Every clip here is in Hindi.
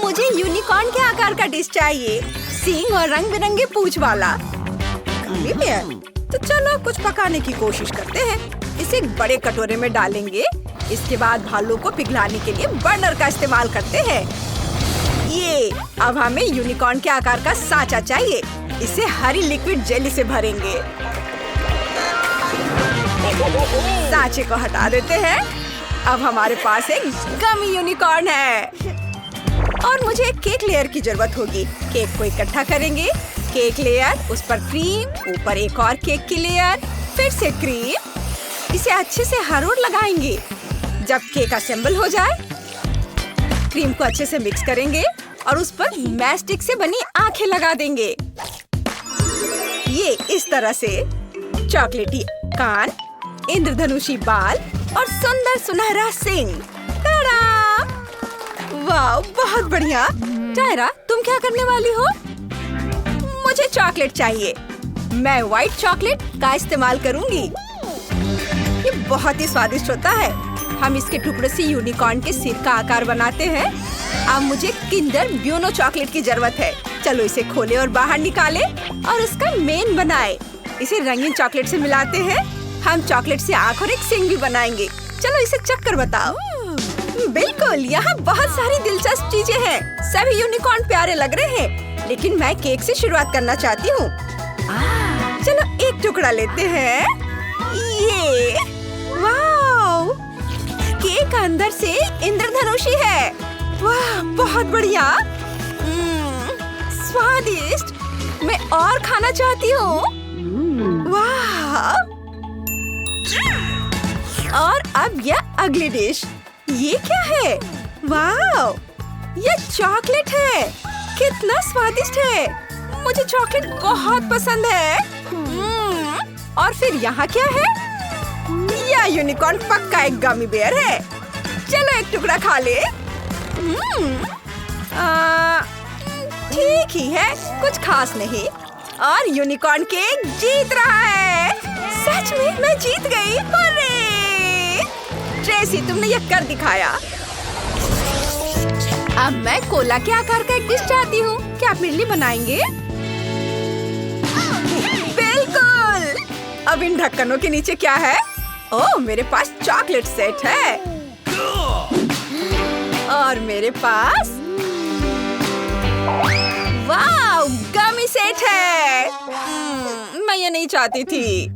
मुझे यूनिकॉर्न के आकार का डिश चाहिए, सींग और रंग बिरंगे पूंछ वाला। Gummy bear. तो चलो कुछ पकाने की कोशिश करते हैं। इसे एक बड़े कटोरे में डालेंगे। इसके बाद भालू को पिघलाने के लिए बर्नर का इस्तेमाल करते हैं। ये अब हमें यूनिकॉर्न के आकार का सांचा चाहिए। इसे हरी लिक्विड जेली से भरेंगे। सांचे को हटा देते हैं। अब हमारे पास एक गमी यूनिकॉर्न है। और मुझे एक केक लेयर की जरूरत होगी। केक को इकट्ठा करेंगे। केक लेयर, उस पर क्रीम, ऊपर एक और केक की लेयर, फिर से क्रीम। इसे अच्छे से हर ओर लगाएंगे। जब केक असेंबल हो जाए, क्रीम को अच्छे से मिक्स करेंगे और उस पर मैस्टिक से बनी आंखें लगा देंगे। ये इस तरह से चॉकलेटी कान, इंद्रधनुषी बाल और सुंदर सुनहरा सिंग। टाडा! वाह, बहुत बढ़िया। टायरा, तुम क्या करने वाली हो? मुझे चॉकलेट चाहिए। मैं व्हाइट चॉकलेट का इस्तेमाल करूंगी। ये बहुत ही स्वादिष्ट होता है। हम इसके टुकड़े से यूनिकॉर्न के सिर का आकार बनाते हैं। अब मुझे किंडर ब्यूनो चॉकलेट की जरूरत है। चलो इसे खोले और बाहर निकाले और इसका मेन बनाए। इसे रंगीन चॉकलेट से मिलाते हैं। हम चॉकलेट से आँख और एक सिंग भी बनाएंगे। चलो इसे चख कर बताओ। बिल्कुल, यहाँ बहुत सारी दिलचस्प चीजें हैं। सभी यूनिकॉर्न प्यारे लग रहे हैं, लेकिन मैं केक से शुरुआत करना चाहती हूँ। चलो एक टुकड़ा लेते हैं। ये वाव! केक अंदर से इंद्रधनुषी है। वाह, बहुत बढ़िया। स्वादिष्ट। मैं और खाना चाहती हूँ। वाह! और अब यह अगली डिश। ये क्या है? वाव! ये चॉकलेट है। कितना स्वादिष्ट है। मुझे चॉकलेट बहुत पसंद है। और फिर यहाँ क्या है? यह यूनिकॉर्न पक्का एक गमी बेयर है। चलो एक टुकड़ा खा ले। ठीक ही है, कुछ खास नहीं। और यूनिकॉर्न केक जीत रहा है। सच में मैं जीत गई। अरे ट्रेसी, तुमने ये कर दिखाया। अब मैं कोला के आकार का एक डिश चाहती हूँ। क्या आप मेरे लिए बनाएंगे? बिल्कुल। अब इन ढक्कनों के नीचे क्या है? ओह, मेरे पास चॉकलेट सेट है। और मेरे पास वाव, गमी सेट है। मैं ये नहीं चाहती थी।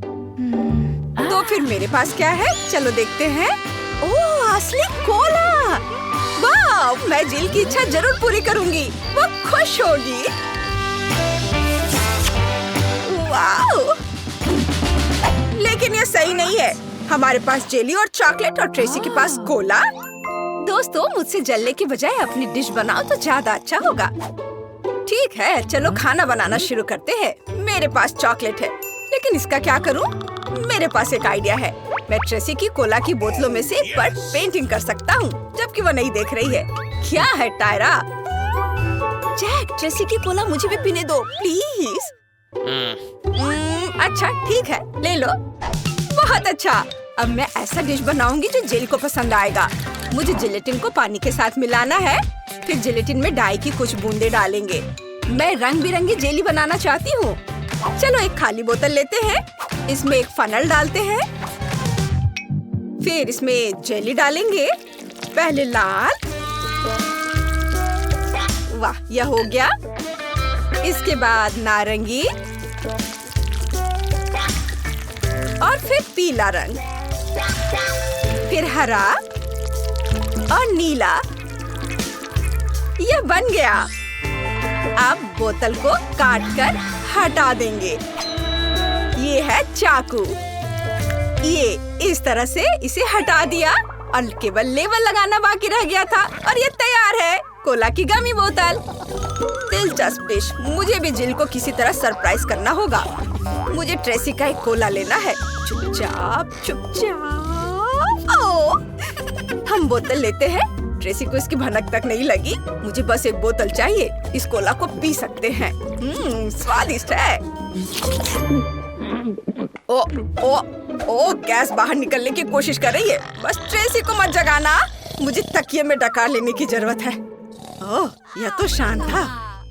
तो फिर मेरे पास क्या है? चलो देखते हैं। ओह, असली कोला। वाव, मैं जिल की इच्छा जरूर पूरी करूंगी। वो खुश होगी। वाव! लेकिन ये सही नहीं है। हमारे पास जेली और चॉकलेट और ट्रेसी के पास कोला। दोस्तों, मुझसे जलने की बजाय अपनी डिश बनाओ तो ज्यादा अच्छा होगा। ठीक है, चलो खाना बनाना शुरू करते हैं। मेरे पास चॉकलेट है, लेकिन इसका क्या करूं? मेरे पास एक आइडिया है। मैं ट्रेसी की कोला की बोतलों में से पर पेंटिंग कर सकता हूँ, जबकि वो नहीं देख रही है। क्या है टायरा? जैक, ट्रेसी की कोला मुझे भी पीने दो, प्लीज। अच्छा, ठीक है, ले लो। बहुत अच्छा। अब मैं ऐसा डिश बनाऊंगी जो जेली को पसंद आएगा। मुझे जेलेटिन को पानी के साथ मिलाना है। फिर जेलेटिन में डाई की कुछ बूंदे डालेंगे। मैं रंग बिरंगी जेली बनाना चाहती हूँ। चलो एक खाली बोतल लेते हैं। इसमें एक फनल डालते हैं। फिर इसमें जेली डालेंगे। पहले लाल। वाह, यह हो गया। इसके बाद नारंगी और फिर पीला रंग, फिर हरा और नीला। यह बन गया। अब बोतल को काटकर हटा देंगे। ये है चाकू। ये इस तरह से इसे हटा दिया और केवल लेबल लगाना बाकी रह गया था और ये तैयार है। कोला की गमी बोतल। दिलचस्प डिश। मुझे भी जिल को किसी तरह सरप्राइज करना होगा। मुझे ट्रेसी का एक कोला लेना है। चुपचाप चुपचाप। ओह, हम बोतल लेते हैं। ट्रेसी को इसकी भनक तक नहीं लगी। मुझे बस एक बोतल चाहिए। इस कोला को पी सकते हैं। स्वादिष्ट है। ओ ओ ओ, गैस बाहर निकलने की कोशिश कर रही है। बस ट्रेसी को मत जगाना। मुझे तकिए में डकार लेने की जरूरत है। ओह, यह तो शांत था।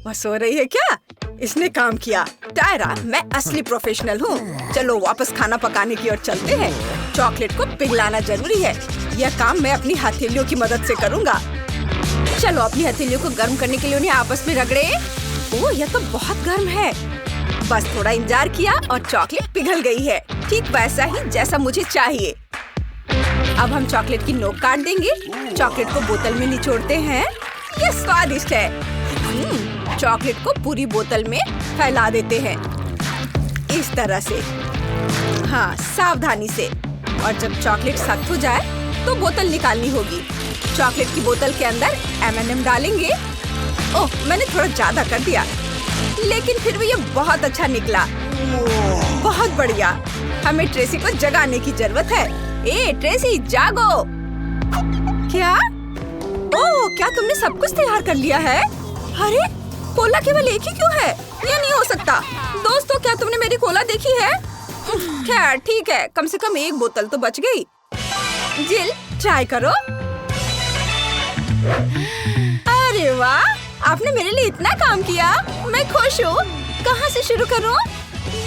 वह सो रही है क्या? इसने काम किया। टायरा, मैं असली प्रोफेशनल हूँ। चलो वापस खाना पकाने की ओर चलते हैं। चॉकलेट को पिघलाना जरूरी है। यह काम मैं अपनी हथेलियों की मदद से करूँगा। चलो अपनी हथेलियों को गर्म करने के लिए उन्हें आपस में रगड़े। ओह, यह तो बहुत गर्म है। बस थोड़ा इंतजार किया और चॉकलेट पिघल गई है, ठीक वैसा ही जैसा मुझे चाहिए। अब हम चॉकलेट की नोक काट देंगे। चॉकलेट को बोतल में निचोड़ते हैं। यह स्वादिष्ट है। चॉकलेट को पूरी बोतल में फैला देते हैं, इस तरह से। हाँ, सावधानी से। और जब चॉकलेट सख्त हो जाए तो बोतल निकालनी होगी। चॉकलेट की बोतल के अंदर M&M डालेंगे। ओह, मैंने थोड़ा ज्यादा कर दिया, लेकिन फिर भी ये बहुत अच्छा निकला। बहुत बढ़िया। हमें ट्रेसी को जगाने की जरूरत है। ए ट्रेसी, जागो। क्या? ओह, क्या तुमने सब कुछ तैयार कर लिया है? अरे, कोला केवल एक ही क्यों है? ये नहीं हो सकता। दोस्तों, क्या तुमने मेरी कोला देखी है? खैर ठीक है, कम से कम एक बोतल तो बच गई। जिल, ट्राई करो। अरे वाह, आपने मेरे लिए इतना काम किया। मैं खुश हूँ। कहाँ से शुरू करूँ?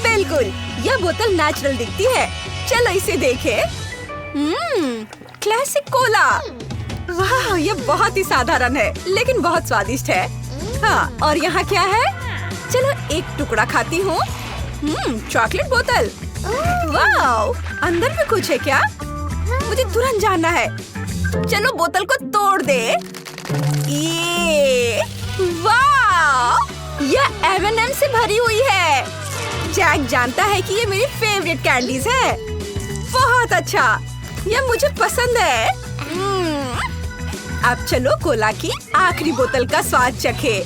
बिल्कुल, यह बोतल नेचुरल दिखती है। चलो इसे देखें। Classic Cola. वाह, यह बहुत ही साधारण है, लेकिन बहुत स्वादिष्ट है। हाँ, और यहाँ क्या है? चलो एक टुकड़ा खाती हूँ। चॉकलेट बोतल। वाह, अंदर में कुछ है क्या? मुझे तुरंत जानना है। चलो बोतल को तोड़ दे। ये वाह, यह M&M से भरी हुई है। जैक जानता है कि ये मेरी फेवरेट कैंडीज है। बहुत अच्छा, यह मुझे पसंद है। अब चलो कोला की आखिरी बोतल का स्वाद चखे।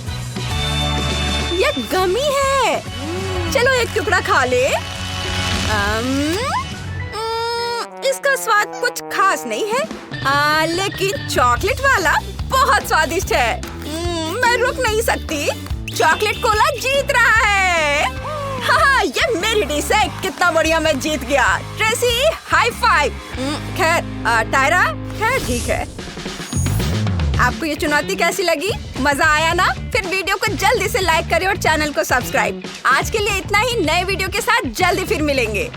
यह गमी है। चलो एक टुकड़ा खा ले। इसका स्वाद कुछ खास नहीं है, लेकिन चॉकलेट वाला बहुत स्वादिष्ट है। मैं रुक नहीं सकती। चॉकलेट कोला जीत रहा है। हाँ, ये मेरी डिश है। कितना बढ़िया, मैं जीत गया। Tracy, high five. खैर टायरा, खैर ठीक है। आपको ये चुनौती कैसी लगी? मजा आया ना? फिर वीडियो को जल्दी से लाइक करें और चैनल को सब्सक्राइब। आज के लिए इतना ही। नए वीडियो के साथ जल्दी फिर मिलेंगे।